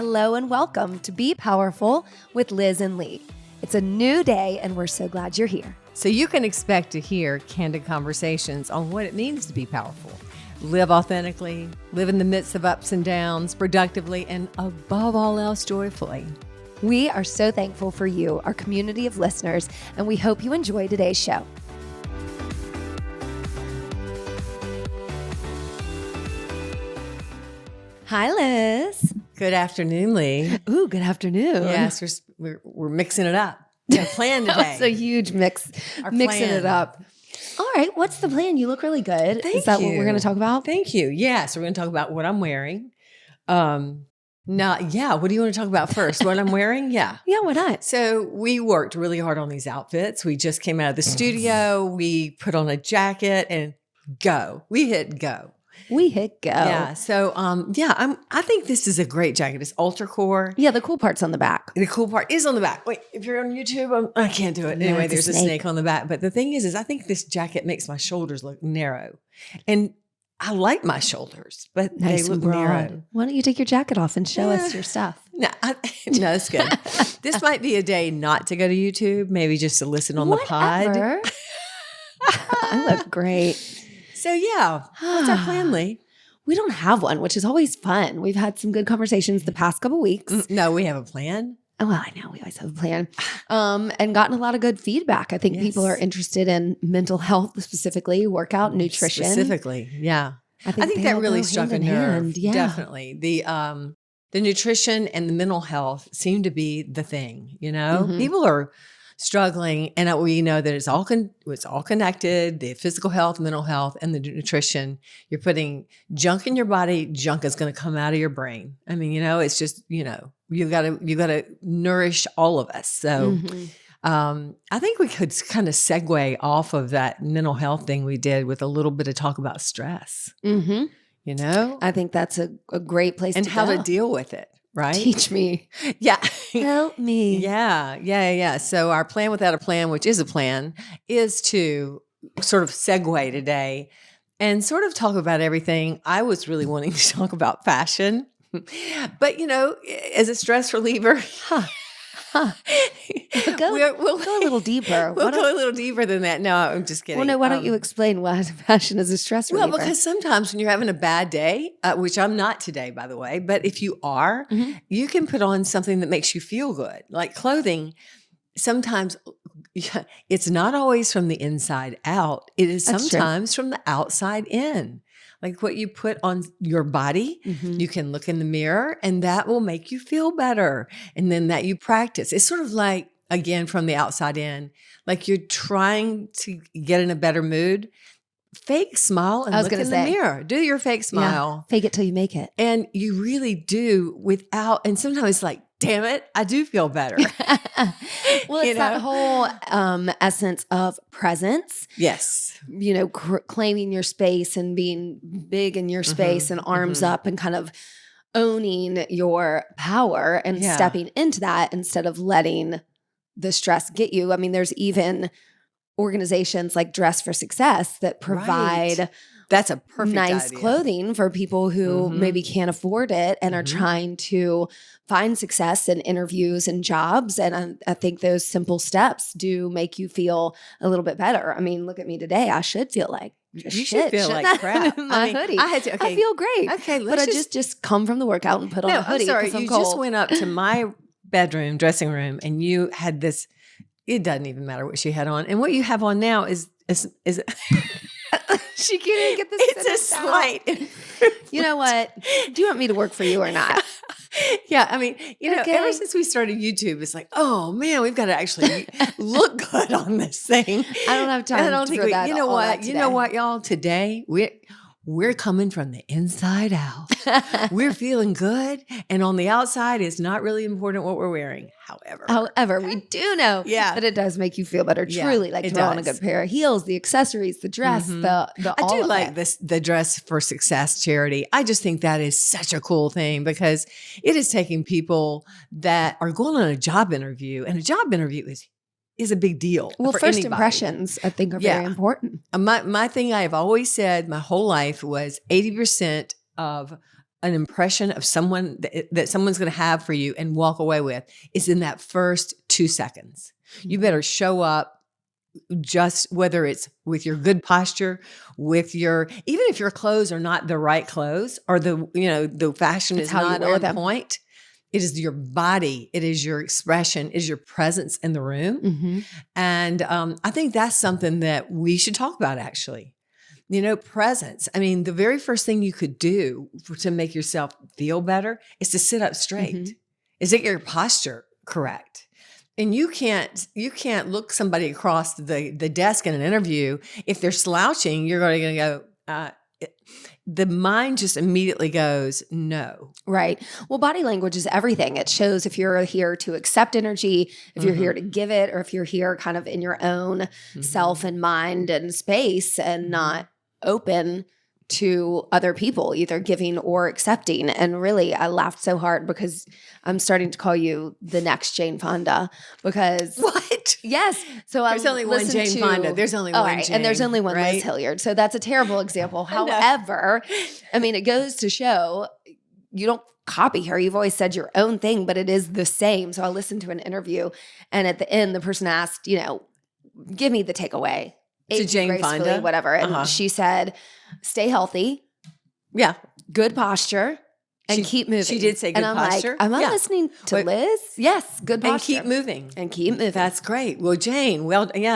Hello and welcome to Be Powerful with Liz and Lee. It's a new day and we're so glad you're here. So you can expect to hear candid conversations on what it means to be powerful. Live authentically, live in the midst of ups and downs, productively, and above all else, joyfully. We are so thankful for you, our community of listeners, and we hope you enjoy today's show. Hi, Liz. Good afternoon, Lee. Ooh, good afternoon. Yes, we're mixing it up. Our plan today. That's a huge mix, Our mixing plan. it up. All right, what's the plan? You look really good. Thank Is that what you. we're going to talk about? Thank you. Yeah, so we're going to talk about what I'm wearing. What do you want to talk about first? What I'm wearing? Yeah. Yeah, why not? So we worked really hard on these outfits. We just came out of the studio. We put on a jacket and go. We hit go. We hit go. Yeah. So, I think this is a great jacket. It's ultra core. Yeah, the cool part's on the back. The cool part is on the back. Wait, if you're on YouTube, I can't do it. No, Anyway, it's a there's a snake on the back. But the thing is I think this jacket makes my shoulders look narrow. And I like my shoulders, but Nice they and look broad. narrow. Why don't you take your jacket off and show us your stuff? No, it's good. This might be a day not to go to YouTube, maybe just to listen on the pod. Whatever. I look great. So yeah, what's our plan, Lee? We don't have one, which is always fun. We've had some good conversations the past couple weeks. No, we have a plan. Oh, well, I know we always have a plan, and gotten a lot of good feedback. I think people are interested in mental health, specifically workout, nutrition. Specifically, yeah. I think they that all really go struck a hand in nerve. hand. Yeah. Definitely. The nutrition and the mental health seem to be the thing, you know? Mhm. People are struggling, and we know that it's all connected, the physical health, mental health, and the nutrition. You're putting junk in your body, junk is going to come out of your brain. I mean, it's just, you got to nourish all of us. So I think we could kind of segue off of that mental health thing we did with a little bit of talk about stress, I think that's a great place and to how go. to deal with it, right? Teach me. Yeah. Help me. Yeah. So our plan without a plan, which is a plan, is to sort of segue today and sort of talk about everything. I was really wanting to talk about fashion, but as a stress reliever, Go a little deeper. We'll go a little deeper than that. No, I'm just kidding. Well, no, why don't you explain why fashion is a stress reliever? Well, because sometimes when you're having a bad day, which I'm not today, by the way, but if you are, you can put on something that makes you feel good. Like clothing, sometimes it's not always from the inside out. It is That's sometimes from the outside in. Like what you put on your body, you can look in the mirror and that will make you feel better. And then that you practice. It's sort of like, again, from the outside in, like you're trying to get in a better mood. Fake smile and look in the mirror. Do your fake smile. Yeah. Fake it till you make it. And you really do and sometimes it's like, damn it, I do feel better. Well, it's that whole essence of presence. Yes. Claiming your space and being big in your space and arms up and kind of owning your power and stepping into that instead of letting the stress get you. I mean, there's even organizations like Dress for Success that provide that's a perfect nice idea. Clothing for people who maybe can't afford it and are trying to find success in interviews and jobs. And I think those simple steps do make you feel a little bit better. I mean, look at me today. I should feel like you should feel like crap. My hoodie. I feel great. Okay, but I just come from the workout and put on a hoodie. I'm sorry, I'm you cold. just went up to my dressing room, and you had this. It doesn't even matter what she had on, and what you have on now is. She can't even get this. It's a slight. You know what? Do you want me to work for you or not? Yeah, I mean, ever since we started YouTube, it's like, oh man, we've got to actually look good on this thing. I don't have time for that. You know what, y'all? Today we're coming from the inside out. We're feeling good, and on the outside, it's not really important what we're wearing. However, we do know that it does make you feel better. Truly, like throw on a good pair of heels, the accessories, the dress, the I do like this, the Dress for Success charity. I just think that is such a cool thing because it is taking people that are going on a job interview, and a job interview is a big deal. Well, for first anybody. impressions, I think, are very important. My thing I have always said my whole life was 80% of an impression of someone that someone's going to have for you and walk away with is in that first 2 seconds. You better show up, just whether it's with your good posture, with your, even if your clothes are not the right clothes or the fashion is not on point, it is your body, it is your expression, it is your presence in the room. Mm-hmm. And I think that's something that we should talk about, actually. Presence. I mean, the very first thing you could do to make yourself feel better is to sit up straight. Mm-hmm. Is get your posture correct. And you can't look somebody across the desk in an interview. If they're slouching, you're going to go, the mind just immediately goes, no. Right. Well, body language is everything. It shows if you're here to accept energy, if you're here to give it, or if you're here kind of in your own self and mind and space and not open to other people, either giving or accepting. And really, I laughed so hard because I'm starting to call you the next Jane Fonda because what? Yes. So there's only one Jane Fonda. There's only one right. Jane, and there's only one right? Liz Hilliard. So that's a terrible example. However, I mean, it goes to show you don't copy her. You've always said your own thing, but it is the same. So I listened to an interview, and at the end, the person asked, give me the takeaway. To Jane Fonda, whatever. And she said, stay healthy. Yeah. Good posture. And keep moving. She did say good posture. Am I listening to Liz? Yes. Good posture. And keep moving. And keep moving. That's great. Well, Jane,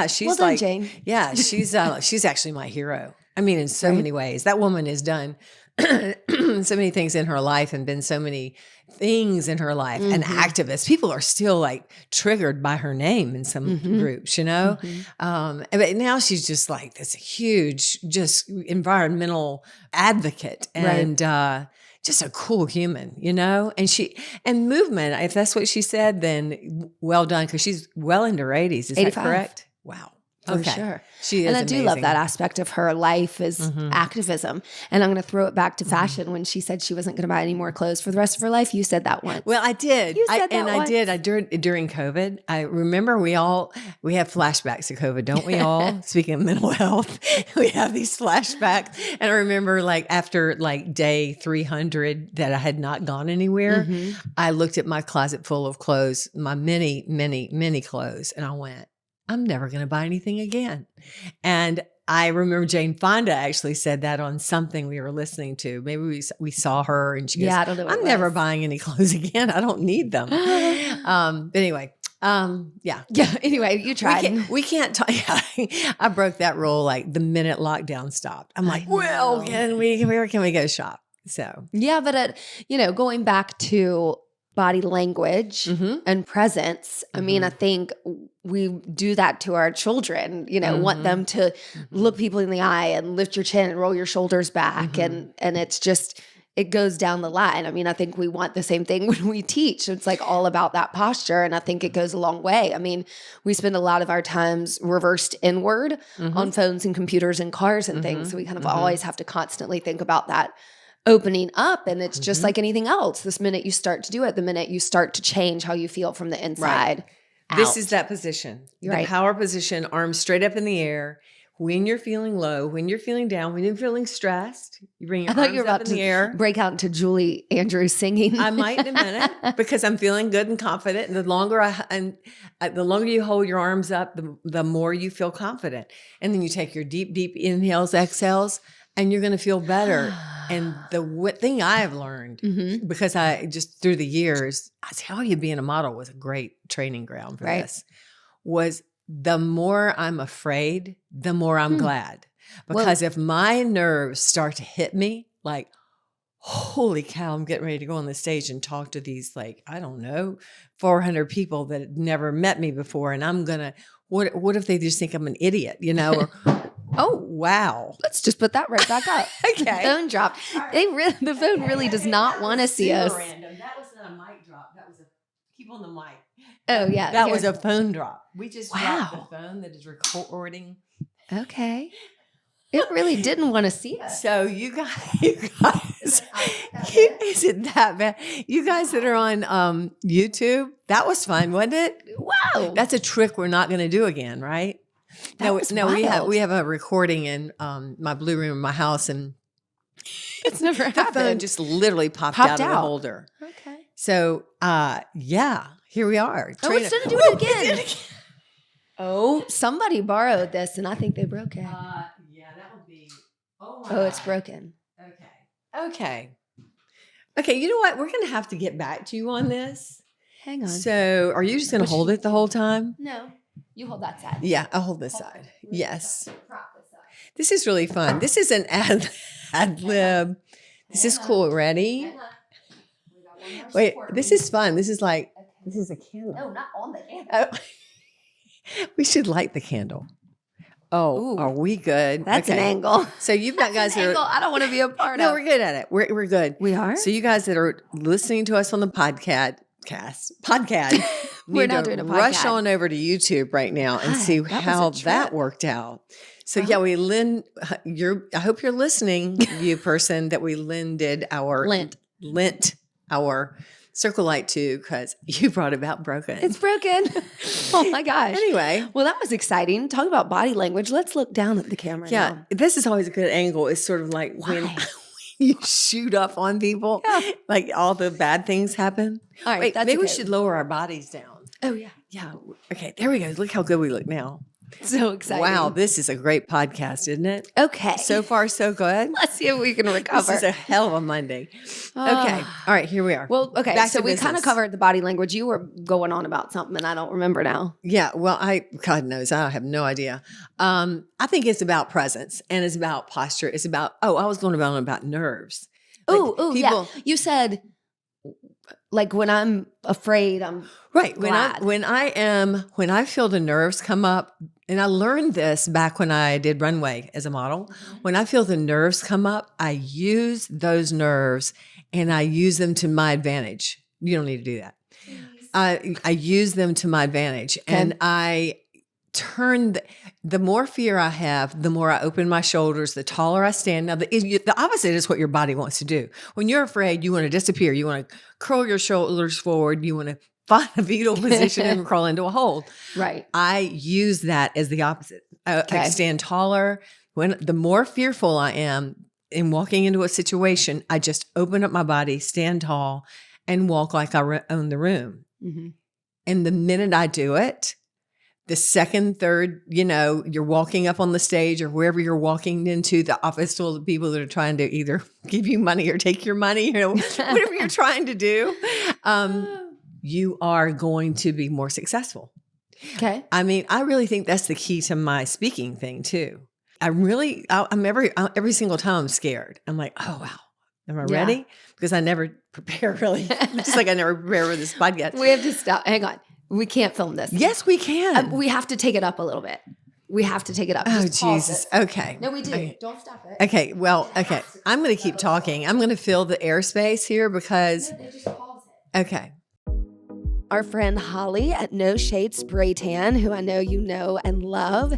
she's well done, Jane. Yeah, she's actually my hero. I mean, in so many ways. That woman has done so many things in her life and been so many things in her life. An activist. People are still like triggered by her name in some groups, but now she's just like this huge, just environmental advocate and just a cool human, and movement. If that's what she said, then well done. Cause she's well into her 80s. Is 85. That correct? Wow. For sure. She is and I amazing. do love that aspect of her life is activism. And I'm going to throw it back to fashion. When she said she wasn't going to buy any more clothes for the rest of her life, you said that once. Well, I did. You said that once. I did. During COVID, I remember we have flashbacks of COVID, don't we all? Speaking of mental health, we have these flashbacks. And I remember after day 300 that I had not gone anywhere, I looked at my closet full of clothes, my many, many, many clothes. And I went, I'm never going to buy anything again. And I remember Jane Fonda actually said that on something we were listening to. Maybe we saw her and she goes, I don't know I'm never buying any clothes again. I don't need them. But anyway, yeah. Anyway, you tried. We can't talk. I broke that rule the minute lockdown stopped. I'm like, well, where can we go shop? So. Yeah, but going back to body language and presence. I mean, I think we do that to our children, want them to look people in the eye and lift your chin and roll your shoulders back. And it's just, it goes down the line. I mean, I think we want the same thing when we teach. It's all about that posture. And I think it goes a long way. I mean, we spend a lot of our times reversed inward on phones and computers and cars and things. So we kind of always have to constantly think about that opening up. And it's just like anything else. This minute you start to do it, the minute you start to change how you feel from the inside out. This is that position. You're the power position, arms straight up in the air. When you're feeling low, when you're feeling down, when you're feeling stressed, you bring your arms up in the air. Break out into Julie Andrews singing. I might in a minute because I'm feeling good and confident. And the longer you hold your arms up, the more you feel confident. And then you take your deep, deep inhales, exhales, and you're going to feel better. And the thing I've learned, because I just through the years, I tell you, being a model was a great training ground for this, was the more I'm afraid, the more I'm glad. Because if my nerves start to hit me, holy cow, I'm getting ready to go on the stage and talk to these, 400 people that had never met me before. And I'm going to, what if they just think I'm an idiot, Or, oh, wow. Let's just put that right back up. Okay. The phone dropped. The phone really does not want to see us. Random. That was not a mic drop. That was keep on the mic. Oh, yeah. That was a phone drop. We just dropped the phone that is recording. Okay. It really didn't want to see us. So you guys, is it that bad? You guys that are on YouTube, that was fun, wasn't it? Wow. That's a trick we're not going to do again, right? No, we have a recording in my blue room in my house, and it's never The happened. phone just literally popped out of the holder. Okay. So, yeah, here we are. Oh, it's going to do it again. Oh, somebody borrowed this, and I think they broke it. Yeah, that would be. Oh, Oh, it's broken. Okay. You know what? We're going to have to get back to you on this. Hang on. So, are you just going to hold it the whole time? No, you hold that side. Yeah, I'll hold this side. Yes. This is really fun. This is an ad lib. This is cool. Ready? Wait, this is fun. This is like, this is a candle. No, not on the candle. Oh. We should light the candle. Oh, Ooh. Are we good? That's an angle. So you've got guys that are. I don't want to be a part of. No, we're good at it. We're good. We are? So you guys that are listening to us on the podcast, We're need not to doing a podcast. rush on over to YouTube right now and see how that worked out. So yeah, we I hope you're listening, you person that we lent our circle light to, because you brought about broken. It's broken. Oh my gosh. Anyway. Well, that was exciting. Talk about body language. Let's look down at the camera now. This is always a good angle. It's sort of like when you shoot up on people, like all the bad things happen. All right. Wait, maybe we should lower our bodies down. Oh, yeah. Yeah. Okay, there we go. Look how good we look now. So exciting. Wow, this is a great podcast, isn't it? Okay. So far, so good. Let's see if we can recover. This is a hell of a Monday. Okay. All right, here we are. Well, okay. Back so to we business. kind of covered the body language. You were going on about something, and I don't remember now. Yeah. Well, God knows, I have no idea. I think it's about presence, and it's about posture. It's about, I was going about nerves. Yeah. You said, like, when I'm afraid, I'm right. glad. When I feel the nerves come up, and I learned this back when I did runway as a model. When I feel the nerves come up, I use those nerves and I use them to my advantage. You don't need to do that. I use them to my advantage, and I turn the more fear I have, the more I open my shoulders, the taller I stand. Now, the opposite is what your body wants to do. When you're afraid, you want to disappear. You want to curl your shoulders forward. You want to find a fetal position and crawl into a hole. Right. I use that as the opposite. I stand taller. The more fearful I am in walking into a situation, I just open up my body, stand tall, and walk like I own the room. Mm-hmm. And the minute I do it, the second, third, you're walking up on the stage or wherever you're walking into, the office full of people that are trying to either give you money or take your money, whatever you're trying to do, you are going to be more successful. Okay. I mean, I really think that's the key to my speaking thing too. I'm every single time I'm scared. I'm like, oh, wow. Am I ready? Because I never prepare really. Just like I never prepare for this podcast. We have to stop. Hang on. We can't film this. Yes, we can. We have to take it up a little bit. We have to take it up. Oh, Just pause Jesus. it. Okay. No, we do. Okay. Don't stop it. Okay. Well, okay. I'm going to keep talking. I'm going to fill the airspace here because. No, just pause it. Okay. Our friend Holly at No Shade Spray Tan, who I know you know and love,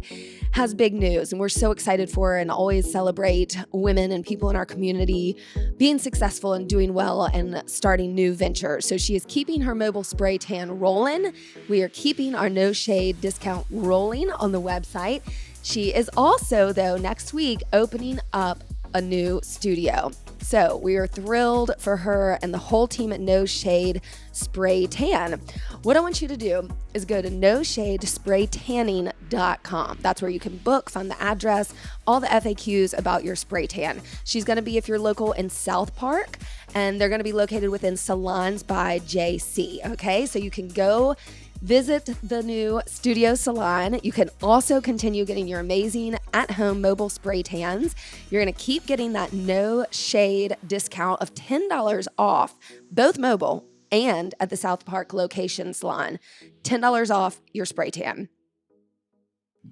has big news. And we're so excited for her and always celebrate women and people in our community being successful and doing well and starting new ventures. So she is keeping her mobile spray tan rolling. We are keeping our No Shade discount rolling on the website. She is also, though, next week opening up a new studio. So we are thrilled for her and the whole team at No Shade Spray Tan. What I want you to do is go to noshadespraytanning.com. That's where you can book, find the address, all the FAQs about your spray tan. She's going to be, if you're local, in South Park, and they're going to be located within Salons by JC. Okay, so you can go visit the new studio salon. You can also continue getting your amazing at-home mobile spray tans. You're going to keep getting that No Shade discount of $10 off, both mobile and at the South Park location salon. $10 off your spray tan.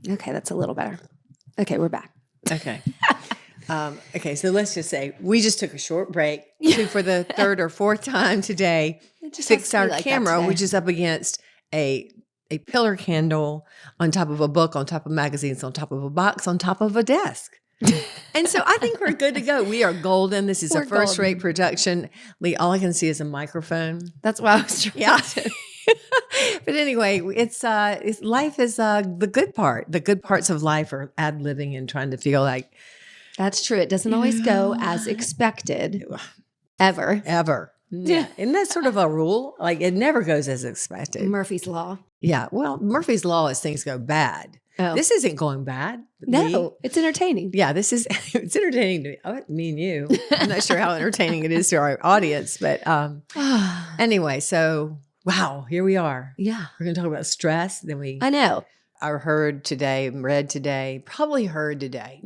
Okay, that's a little better. Okay, we're back. Okay. Okay, so let's just say we just took a short break for the third or fourth time today. Fixed our camera, which is up against a pillar candle on top of a book, on top of magazines, on top of a box, on top of a desk. And so I think we're good to go. We are golden. This is a first-rate production. Lee, all I can see is a microphone. That's why I was trying to. But anyway, it's life is the good part. The good parts of life are ad-libbing and trying to feel like That's true. It doesn't always go as expected, ever. Ever. Yeah. Isn't that sort of a rule? Like it never goes as expected. Murphy's Law. Yeah. Well, Murphy's Law is things go bad. Oh. This isn't going bad. No, it's entertaining. Yeah, it's entertaining to me. Me and you. I'm not sure how entertaining it is to our audience, but anyway, so wow, here we are. Yeah. We're going to talk about stress. I know. I read today, probably read today.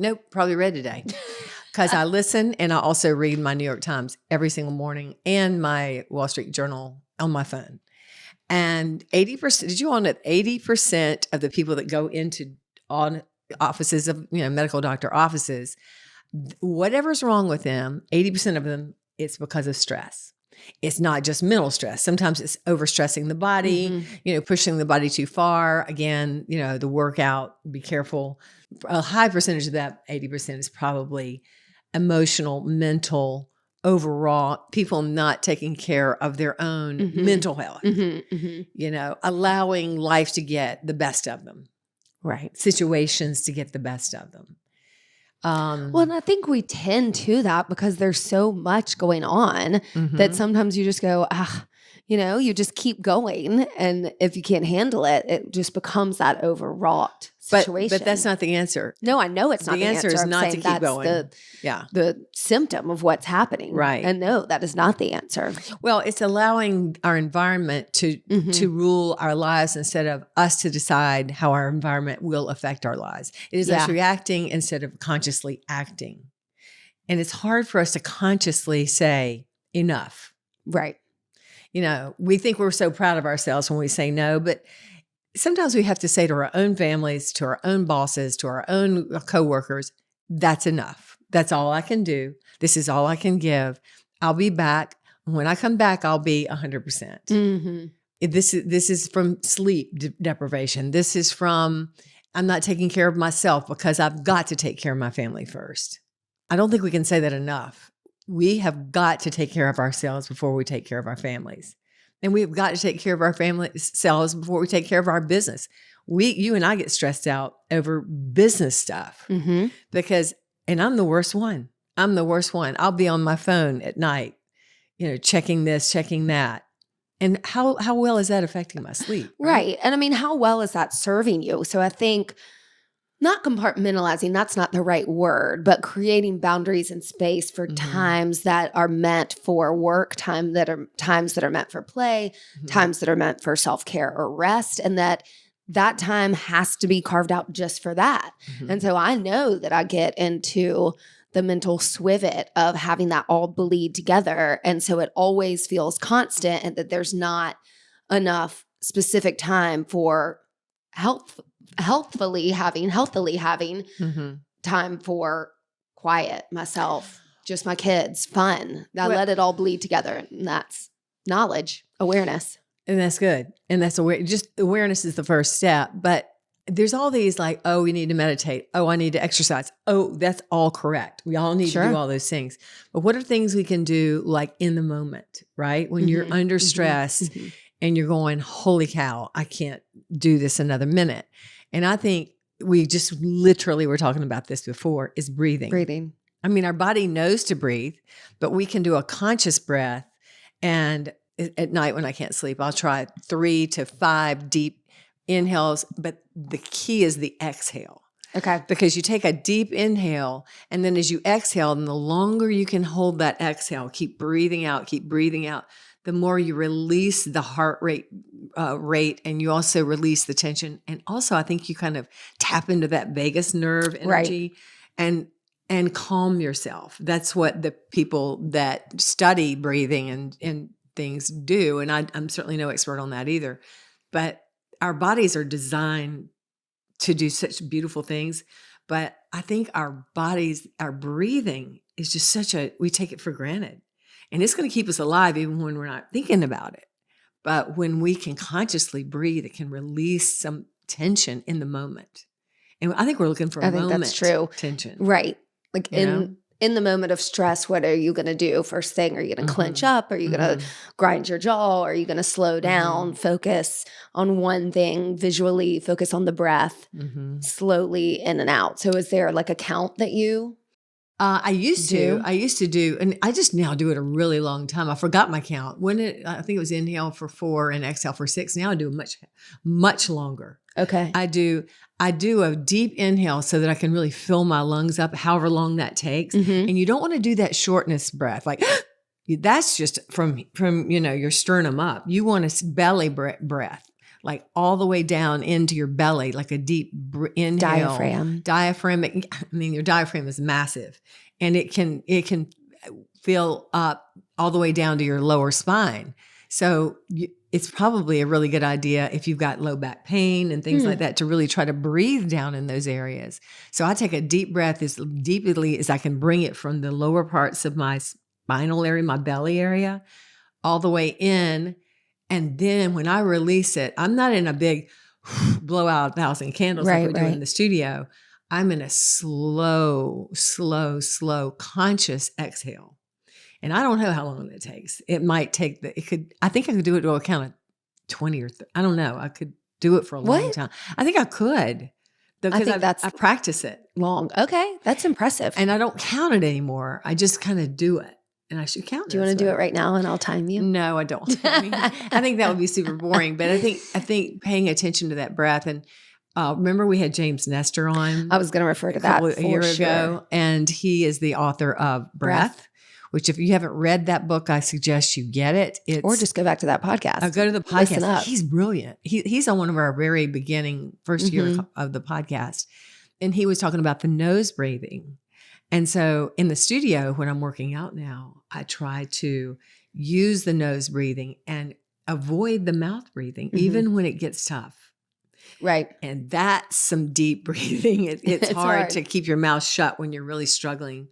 Because I listen and I also read my New York Times every single morning and my Wall Street Journal on my phone. And 80%, did you know that 80% of the people that go into on offices of, medical doctor offices, whatever's wrong with them, 80% of them, it's because of stress. It's not just mental stress. Sometimes it's overstressing the body, pushing the body too far. Again, the workout, be careful. A high percentage of that 80% is probably emotional, mental, overall, people not taking care of their own mental health, allowing life to get the best of them. Right. Situations to get the best of them. Well, and I think we tend to that because there's so much going on that sometimes you just go, you just keep going. And if you can't handle it, it just becomes that overwrought situation. But that's not the answer. No, I know it's not the answer. Is I'm not to keep going. The symptom of what's happening. Right. And no, that is not the answer. Well, it's allowing our environment to rule our lives instead of us to decide how our environment will affect our lives. It is us reacting instead of consciously acting. And it's hard for us to consciously say enough. Right. We think we're so proud of ourselves when we say no, but sometimes we have to say to our own families, to our own bosses, to our own coworkers, that's enough. That's all I can do. This is all I can give. I'll be back. When I come back, I'll be 100%. This is from sleep deprivation. This is from I'm not taking care of myself because I've got to take care of my family first. I don't think we can say that enough. We have got to take care of ourselves before we take care of our families. And we've got to take care of our selves before we take care of our business. You and I get stressed out over business stuff because, and I'm the worst one. I'll be on my phone at night, checking this, checking that. And how well is that affecting my sleep? Right. And I mean, how well is that serving you? So I think not compartmentalizing, that's not the right word, but creating boundaries and space for times that are meant for work, times that are meant for play, times that are meant for self-care or rest, and that time has to be carved out just for that. And so I know that I get into the mental swivet of having that all bleed together. And so it always feels constant and that there's not enough specific time for healthily having time for quiet, myself, just my kids, fun. I let it all bleed together. And that's knowledge, awareness. And that's good. And that's just awareness is the first step. But there's all these like, oh, we need to meditate. Oh, I need to exercise. Oh, that's all correct. We all need to do all those things. But what are things we can do like in the moment, right? When you're under stress and you're going, holy cow, I can't do this another minute. And I think we just literally were talking about this before is breathing. I mean, our body knows to breathe, but we can do a conscious breath. And at night when I can't sleep, I'll try 3 to 5 deep inhales, but the key is the exhale. Okay. Because you take a deep inhale, and then as you exhale, and the longer you can hold that exhale, keep breathing out, the more you release the heart rate, and you also release the tension. And also, I think you kind of tap into that vagus nerve energy and calm yourself. That's what the people that study breathing and things do. And I'm certainly no expert on that either. But our bodies are designed to do such beautiful things. But I think our breathing is just we take it for granted. And it's going to keep us alive even when we're not thinking about it. But when we can consciously breathe, it can release some tension in the moment. And I think we're looking for a moment. I think that's true. Tension. Right. Like in the moment of stress, what are you going to do? First thing, are you going to clench up? Are you going to grind your jaw? Are you going to slow down, focus on one thing, visually focus on the breath, slowly in and out? So is there like a count that you I used to do, and I just now do it a really long time. I forgot my count. I think it was inhale for 4 and exhale for 6. Now I do much longer. Okay. I do a deep inhale so that I can really fill my lungs up, however long that takes. Mm-hmm. And you don't want to do that shortness breath. Like that's just from, your sternum up. You want a belly breath. Like all the way down into your belly, like a deep inhale. Diaphragmic. I mean, your diaphragm is massive, and it can fill up all the way down to your lower spine. So it's probably a really good idea if you've got low back pain and things like that to really try to breathe down in those areas. So I take a deep breath as deeply as I can bring it from the lower parts of my spinal area, my belly area, all the way in. And then when I release it, I'm not in a big blow out 1,000 candles like we do in the studio. I'm in a slow, conscious exhale. And I don't know how long that takes. It might take I think I could do it to a count of 20 or 30. I don't know. I could do it for a long time. I think I could. Because I practice it. Long. Okay. That's impressive. And I don't count it anymore. I just kind of do it. And I should count. Do you want to do it right now and I'll time you? No, I don't. I think that would be super boring. But I think paying attention to that breath. And remember we had James Nestor on? I was going to refer to that a year ago. And he is the author of Breath, which if you haven't read that book, I suggest you get it. Or just go back to that podcast. Go to the podcast. Listen up. He's brilliant. He's on one of our very beginning first year of the podcast. And he was talking about the nose breathing. And so in the studio, when I'm working out now, I try to use the nose breathing and avoid the mouth breathing, even when it gets tough. Right. And that's some deep breathing. It's hard to keep your mouth shut when you're really struggling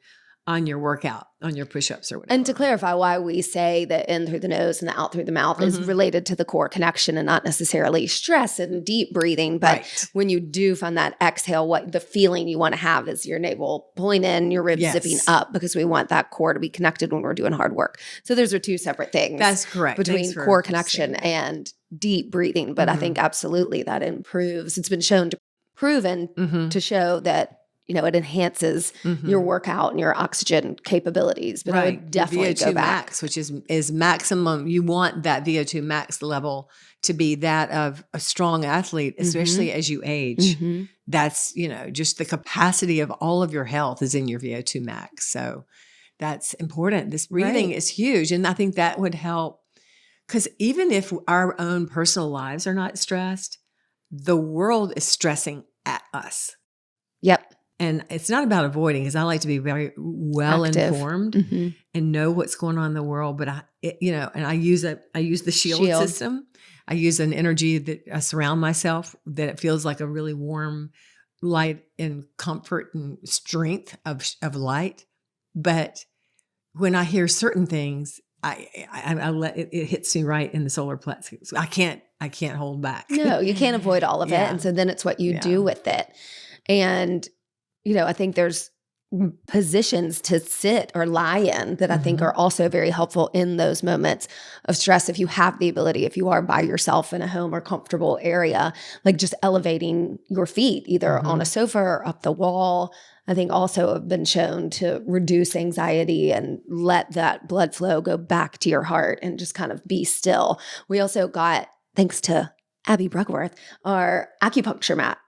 on your workout, on your push-ups or whatever. And to clarify why we say the in through the nose and the out through the mouth is related to the core connection and not necessarily stress and deep breathing. But when you do find that exhale, what the feeling you want to have is your navel pulling in, your ribs zipping up, because we want that core to be connected when we're doing hard work. So those are two separate things. That's correct. Between core connection and deep breathing. But I think absolutely that improves. It's been proven to show that it enhances your workout and your oxygen capabilities. But I would definitely VO2 go back. max, which is maximum. You want that VO2 max level to be that of a strong athlete, especially as you age. That's, just the capacity of all of your health is in your VO2 max. So that's important. This breathing is huge. And I think that would help, because even if our own personal lives are not stressed, the world is stressing at us. Yep. And it's not about avoiding, because I like to be very well informed and know what's going on in the world. But I use the shield system. I use an energy that I surround myself, that it feels like a really warm light and comfort and strength of light. But when I hear certain things, I let it hits me right in the solar plexus. I can't hold back. No, you can't avoid all of it. And so then it's what you do with it. And I think there's positions to sit or lie in that I think are also very helpful in those moments of stress. If you have the ability, if you are by yourself in a home or comfortable area, like just elevating your feet, either on a sofa or up the wall, I think also have been shown to reduce anxiety and let that blood flow go back to your heart and just kind of be still. We also got, thanks to Abby Breathwork, our acupuncture mat.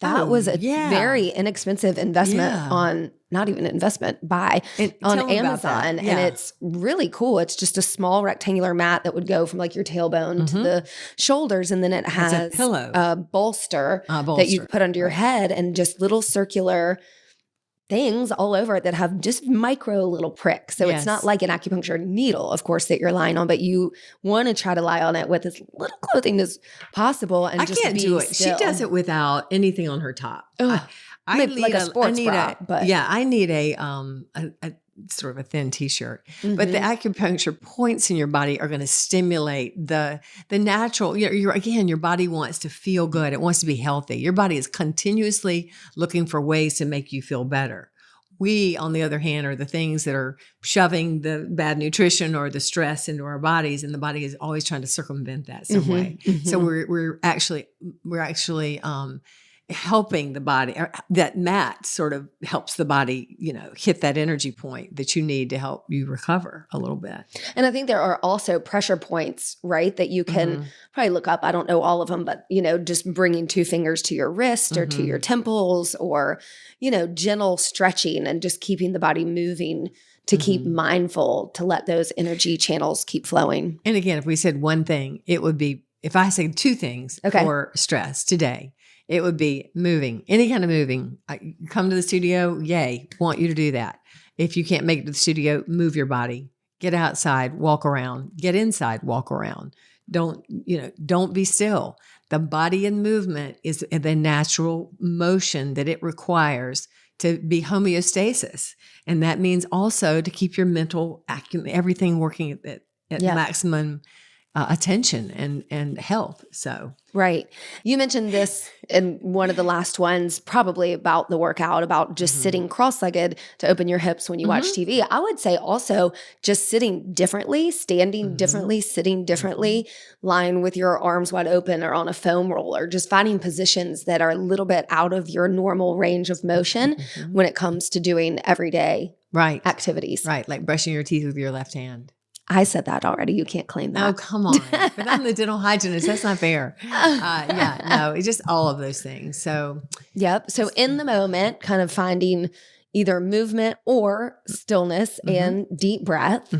That was a very inexpensive investment on, not even an investment, on Amazon. And it's really cool. It's just a small rectangular mat that would go from like your tailbone to the shoulders. And then it has a pillow, a bolster that you put under your head, and just little circular things all over it that have just micro little pricks. So it's not like an acupuncture needle, of course, that you're lying on, but you want to try to lie on it with as little clothing as possible. And I can't do it. Still. She does it without anything on her top. I need like a sports bra, but I need a sort of a thin t-shirt, but the acupuncture points in your body are going to stimulate the natural, your body wants to feel good. It wants to be healthy. Your body is continuously looking for ways to make you feel better. We, on the other hand, are the things that are shoving the bad nutrition or the stress into our bodies, and the body is always trying to circumvent that some way. So we're actually helping the body, or that mat sort of helps the body, hit that energy point that you need to help you recover a little bit. And I think there are also pressure points, right? That you can probably look up. I don't know all of them, but, just bringing 2 fingers to your wrist or to your temples, or, gentle stretching and just keeping the body moving to keep mindful, to let those energy channels keep flowing. And again, if we said one thing, it would be, if I say 2 things for stress today, it would be moving, any kind of moving. Come to the studio, yay, want you to do that. If you can't make it to the studio, move your body, get outside, walk around, get inside, walk around. Don't be still. The body in movement is the natural motion that it requires to be homeostasis. And that means also to keep your mental acumen, everything working at maximum attention and health. So, right. You mentioned this in one of the last ones, probably about the workout, about just sitting cross-legged to open your hips when you watch TV. I would say also just sitting differently, standing differently, sitting differently, lying with your arms wide open or on a foam roller, just finding positions that are a little bit out of your normal range of motion when it comes to doing everyday activities. Right. Like brushing your teeth with your left hand. I said that already. You can't claim that. Oh, come on. But I'm the dental hygienist. That's not fair. It's just all of those things. So, yep. So in the moment, kind of finding either movement or stillness and deep breath.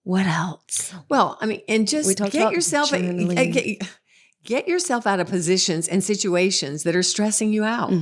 What else? Well, I mean, and just get yourself out of positions and situations that are stressing you out.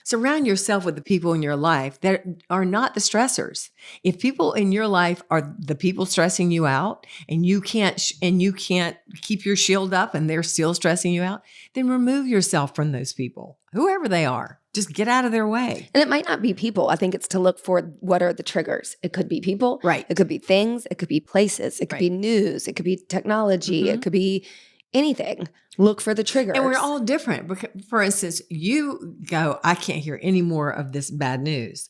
Surround yourself with the people in your life that are not the stressors. If people in your life are the people stressing you out, and you can't keep your shield up, and they're still stressing you out, then remove yourself from those people, whoever they are. Just get out of their way. And it might not be people. I think it's to look for what are the triggers. It could be people. Right. It could be things. It could be places. It could be news. It could be technology. It could be anything. Look for the triggers. And we're all different. For instance, you go, I can't hear any more of this bad news.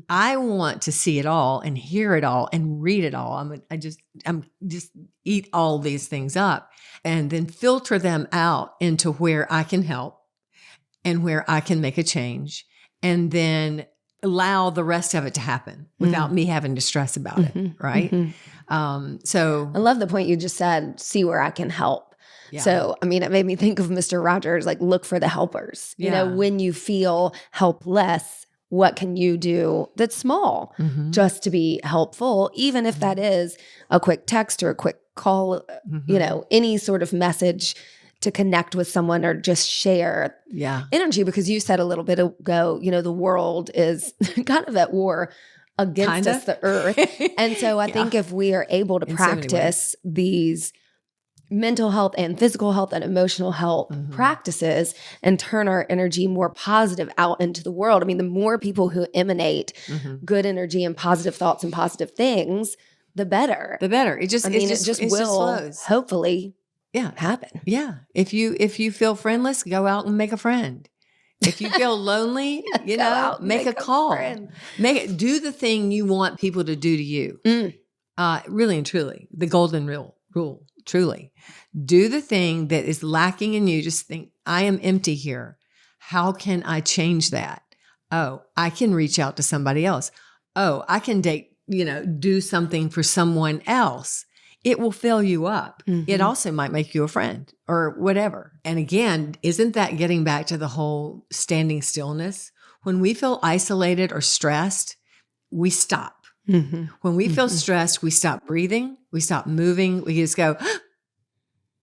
I want to see it all and hear it all and read it all. I'm just eat all these things up and then filter them out into where I can help and where I can make a change, and then allow the rest of it to happen without me having to stress about it. Right. So I love the point you just said, see where I can help. Yeah. So, I mean, it made me think of Mr. Rogers, like look for the helpers. When you feel helpless, what can you do that's small just to be helpful, even if that is a quick text or a quick call, any sort of message to connect with someone or just share energy. Because you said a little bit ago, the world is kind of at war against us, the earth. And so I think if we are able to practice these mental health and physical health and emotional health practices and turn our energy more positive out into the world. I mean, the more people who emanate good energy and positive thoughts and positive things, the better. The better. It just will hopefully happen. Yeah. If you feel friendless, go out and make a friend. If you feel lonely, make a call. Do the thing you want people to do to you. Really and truly, the golden rule. Truly, do the thing that is lacking in you. Just think, I am empty here. How can I change that? Oh, I can reach out to somebody else. Oh, I can do something for someone else. It will fill you up. It also might make you a friend or whatever. And again, isn't that getting back to the whole standing stillness? When we feel isolated or stressed, we stop. When we feel stressed, we stop breathing, we stop moving, we just go,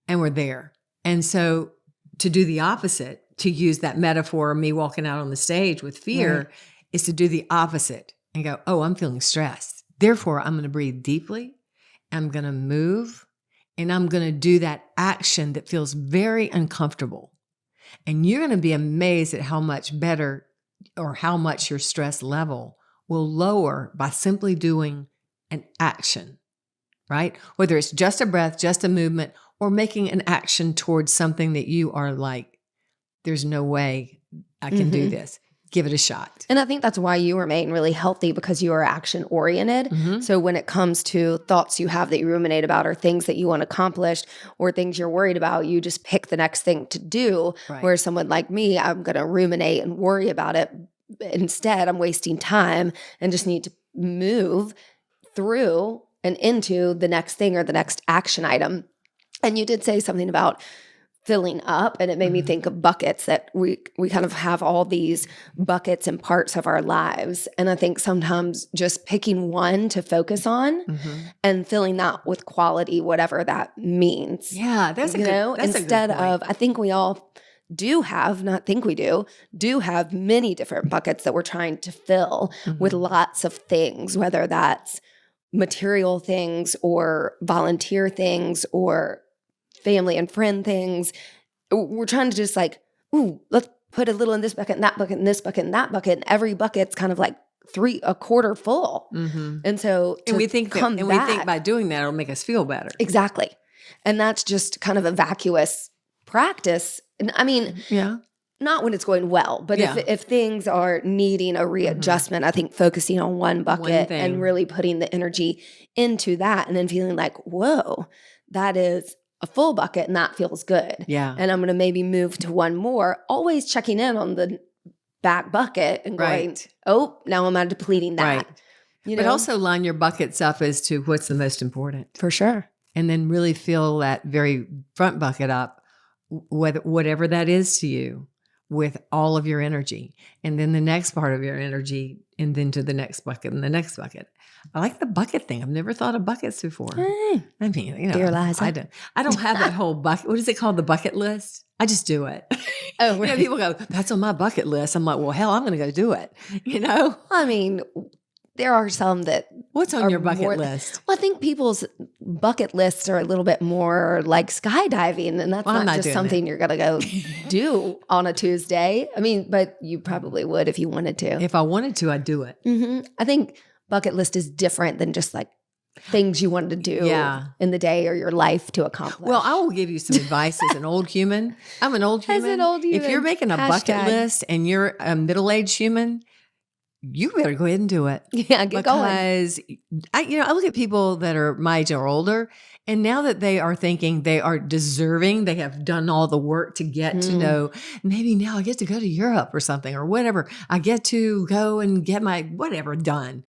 and we're there. And so to do the opposite, to use that metaphor of me walking out on the stage with fear, is to do the opposite and go, oh, I'm feeling stressed. Therefore, I'm going to breathe deeply, I'm going to move, and I'm going to do that action that feels very uncomfortable. And you're going to be amazed at how much better or how much your stress level will lower by simply doing an action, right? Whether it's just a breath, just a movement, or making an action towards something that you are like, there's no way I can do this. give it a shot. And I think that's why you remain really healthy, because you are action oriented. So when it comes to thoughts you have that you ruminate about, or things that you want accomplished, or things you're worried about, you just pick the next thing to do. Right. Whereas someone like me, I'm going to ruminate and worry about it. Instead, I'm wasting time and just need to move through and into the next thing or the next action item. And you did say something about filling up, and it made me think of buckets, that we kind of have all these buckets and parts of our lives. And I think sometimes just picking one to focus on and filling that with quality, whatever that means. Yeah, that's a you good, know, that's instead a good point. of, I think we all do have, not think we do have many different buckets that we're trying to fill with lots of things, whether that's material things or volunteer things or family and friend things. We're trying to just like, ooh, let's put a little in this bucket and that bucket and this bucket and that bucket. And every bucket's kind of like a quarter full. And so we think by doing that, it'll make us feel better. Exactly. And that's just kind of a vacuous practice. And I mean, not when it's going well, but if things are needing a readjustment, I think focusing on one bucket and really putting the energy into that, and then feeling like, whoa, that is a full bucket and that feels good. Yeah. And I'm going to maybe move to one more, always checking in on the back bucket and going, oh, now I'm depleting that. Right. But also line your buckets up as to what's the most important. For sure. And then really fill that very front bucket up, whatever that is to you, with all of your energy. And then the next part of your energy, and then to the next bucket and the next bucket. I like the bucket thing. I've never thought of buckets before. I mean, you know, Dear Liza. I don't have that whole bucket. What is it called? The bucket list? I just do it. Oh, You know, people go, that's on my bucket list. I'm like, well, hell, I'm going to go do it. You know? I mean, there are some that What's on your bucket list? Well, I think people's bucket lists are a little bit more like skydiving, and that's not just something you're going to go do on a Tuesday. I mean, but you probably would if you wanted to. If I wanted to, I'd do it. I think bucket list is different than just like things you wanted to do in the day or your life to accomplish. Well, I will give you some advice as an old human. I'm an old human. As an old human. If you're making a bucket list and you're a middle-aged human, you better go ahead and do it. Yeah, get going. Because I look at people that are my age or older, and now that they are thinking they are deserving, they have done all the work to get to know, maybe now I get to go to Europe or something or whatever. I get to go and get my whatever done.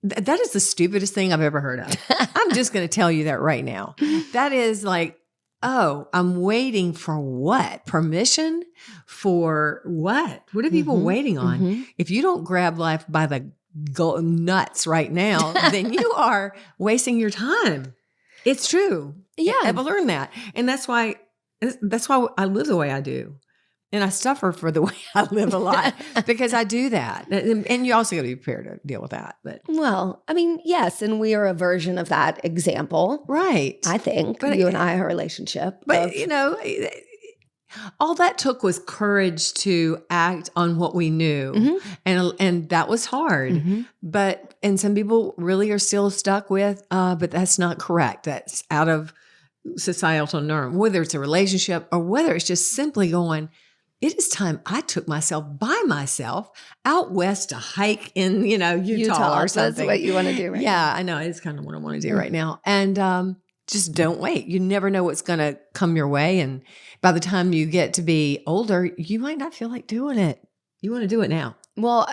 That is the stupidest thing I've ever heard of. I'm just going to tell you that right now. That is like, oh, I'm waiting for what? Permission for what? What are people waiting on? If you don't grab life by the nuts right now, then you are wasting your time. It's true. Yeah. I've learned that. And that's why I live the way I do. And I suffer for the way I live a lot because I do that. And you also got to be prepared to deal with that. But well, I mean, yes. And we are a version of that example. Right. I think. But you and I, our relationship. But, you know, all that took was courage to act on what we knew. And that was hard. And some people really are still stuck with, but that's not correct. That's out of societal norm, whether it's a relationship or whether it's just simply going, it is time I took myself by myself out west to hike in, Utah or something. That's what you want to do right now. Yeah, I know. It's kind of what I want to do right now. And just don't wait. You never know what's going to come your way. And by the time you get to be older, you might not feel like doing it. You want to do it now. Well,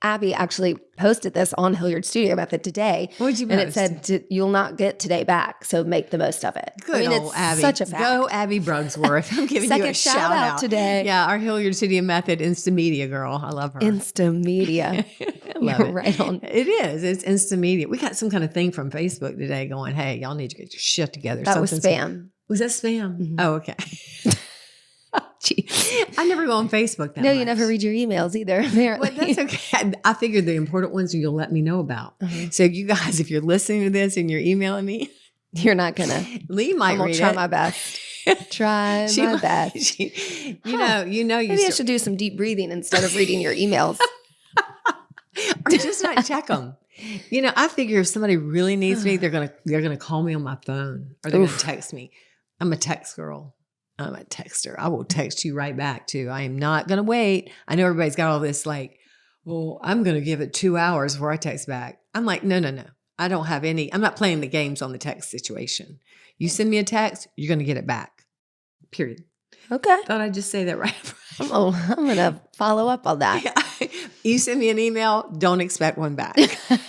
Abby actually posted this on Hilliard Studio Method today. What did you post? And it said, you'll not get today back, so make the most of it. Good old it's Abby. Such a fact. Go Abby Brugsworth. I'm giving you a shout out today. Yeah, our Hilliard Studio Method Insta Media girl. I love her. Insta Media. Love it. Right on. It is. It's Insta Media. We got some kind of thing from Facebook today going, hey, y'all need to get your shit together. That was spam. Was that spam? Oh, okay. Jeez. I never go on Facebook that much. You never read your emails either, apparently. Well, that's okay. I figured the important ones you'll let me know about. So you guys, if you're listening to this and you're emailing me, you're not going to. Lee might read it. Try my best. Try my best. Maybe I should do some deep breathing instead of reading your emails. Or just not check them. I figure if somebody really needs me, they're gonna call me on my phone or they're gonna text me. I'm a text girl. I'm a texter. I will text you right back too. I am not going to wait. I know everybody's got all this like, well, I'm going to give it 2 hours before I text back. I'm like, no. I don't have any. I'm not playing the games on the text situation. You send me a text, you're going to get it back. Period. Okay. Thought I'd just say that right. I'm going to follow up on that. Yeah. You send me an email, don't expect one back.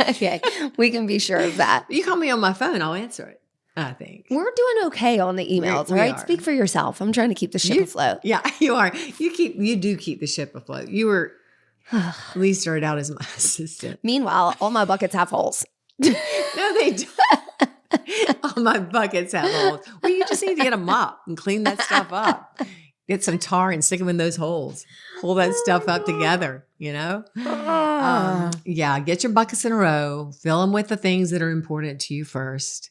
Okay. We can be sure of that. You call me on my phone, I'll answer it. I think we're doing okay on the emails, we right? are. Speak for yourself. I'm trying to keep the ship afloat. Yeah, you are. You do keep the ship afloat. You were at least started out as my assistant. Meanwhile, all my buckets have holes. No, they don't. All my buckets have holes. Well, you just need to get a mop and clean that stuff up. Get some tar and stick them in those holes. Pull that stuff up together, Yeah, get your buckets in a row. Fill them with the things that are important to you first.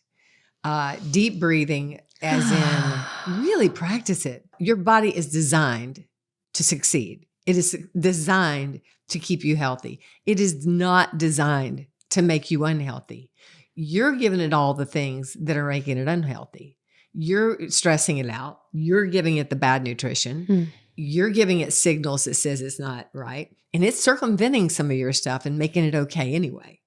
Deep breathing, as in really practice it. Your body is designed to succeed. It is designed to keep you healthy. It is not designed to make you unhealthy. You're giving it all the things that are making it unhealthy. You're stressing it out. You're giving it the bad nutrition. You're giving it signals that says it's not right. And it's circumventing some of your stuff and making it okay anyway.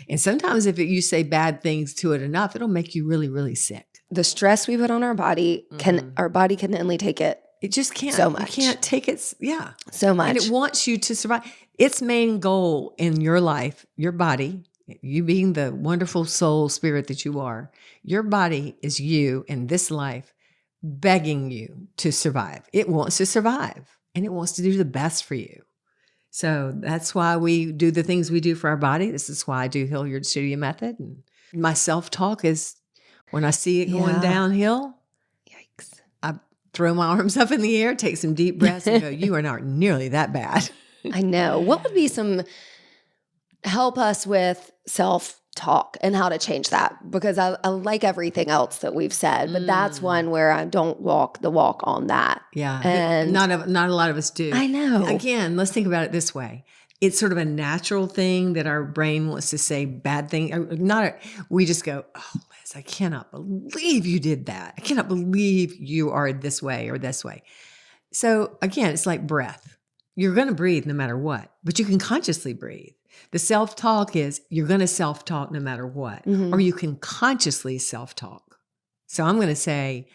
And sometimes if you say bad things to it enough, it'll make you really, really sick. The stress we put on our body our body can only take it. It just can't. So much. You can't take it. Yeah. So much. And it wants you to survive. Its main goal in your life, your body, you being the wonderful soul spirit that you are, your body is you in this life begging you to survive. It wants to survive and it wants to do the best for you. So that's why we do the things we do for our body. This is why I do Hilliard Studio Method. And my self-talk is when I see it going downhill, yikes. I throw my arms up in the air, take some deep breaths and go, you are not nearly that bad. I know. What would be some help us with self-talk and how to change that? Because I like everything else that we've said, but that's one where I don't walk the walk on that. Yeah. And not a lot of us do. I know. Again, let's think about it this way. It's sort of a natural thing that our brain wants to say bad thing. We just go, oh, Liz, I cannot believe you did that. I cannot believe you are this way or this way. So again, it's like breath. You're going to breathe no matter what, but you can consciously breathe. The self-talk is you're going to self-talk no matter what, or you can consciously self-talk. So I'm going to say,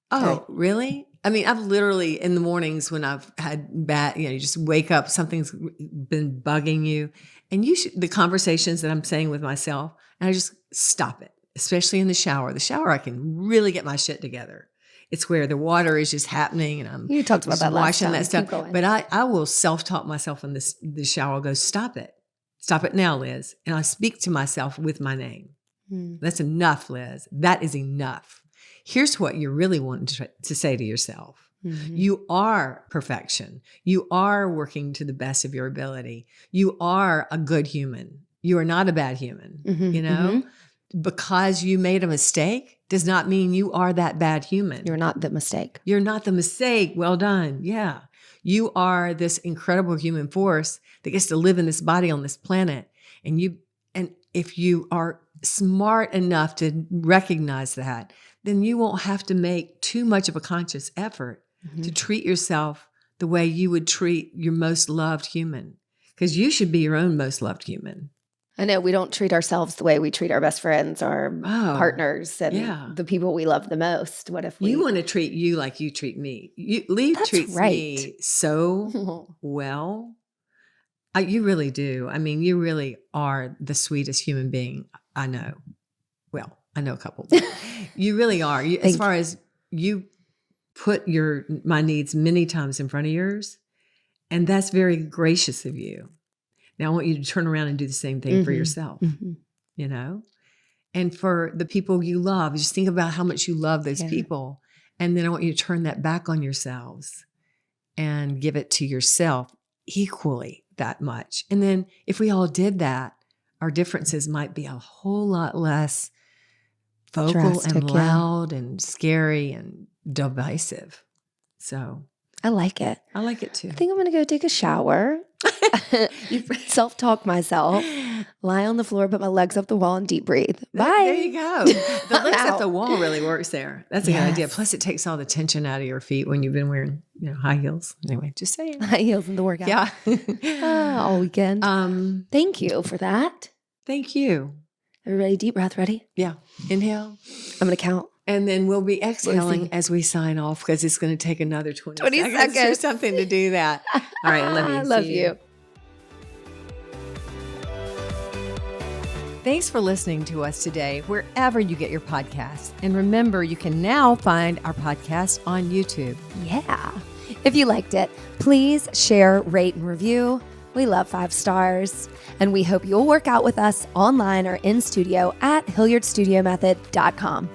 oh, really? I mean, I've literally in the mornings when I've had bad, you just wake up, something's been bugging you, and the conversations that I'm saying with myself, and I just stop it, especially in the shower. The shower, I can really get my shit together. It's where the water is just happening, and you talked about that last time. That stuff. But I will self-talk myself in the shower. I'll go, stop it. Stop it now, Liz. And I speak to myself with my name. That's enough, Liz. That is enough. Here's what you're really wanting to say to yourself. You are perfection. You are working to the best of your ability. You are a good human. You are not a bad human, Because you made a mistake does not mean you are that bad human. You're not the mistake. You're not the mistake. Well done. Yeah. You are this incredible human force that gets to live in this body on this planet. And if you are smart enough to recognize that, then you won't have to make too much of a conscious effort to treat yourself the way you would treat your most loved human. Because you should be your own most loved human. I know we don't treat ourselves the way we treat our best friends or partners and the people we love the most. What if you want to treat you like you treat me? Lee treats me so well. You really do. I mean, you really are the sweetest human being I know. Well, I know a couple. You really are. As far as you put my needs many times in front of yours, and that's very gracious of you. Now I want you to turn around and do the same thing for yourself, and for the people you love. Just think about how much you love those people. And then I want you to turn that back on yourselves and give it to yourself equally that much. And then if we all did that, our differences might be a whole lot less vocal drastic, and loud and scary and divisive. So I like it. I like it too. I think I'm going to go take a shower. self-talk myself, lie on the floor, put my legs up the wall, and deep breathe. Bye. There you go. The legs up the wall really works there. That's a good idea. Yes. Plus, it takes all the tension out of your feet when you've been wearing, high heels. Anyway, just saying. High heels in the workout. Yeah. All weekend. Thank you for that. Thank you. Everybody, deep breath. Ready? Yeah. Inhale. I'm going to count. And then we'll be exhaling as we sign off because it's going to take another 20 seconds or something to do that. All right. I love you. I love you. Thanks for listening to us today, wherever you get your podcasts. And remember, you can now find our podcast on YouTube. Yeah. If you liked it, please share, rate, and review. We love 5 stars. And we hope you'll work out with us online or in studio at HilliardStudioMethod.com.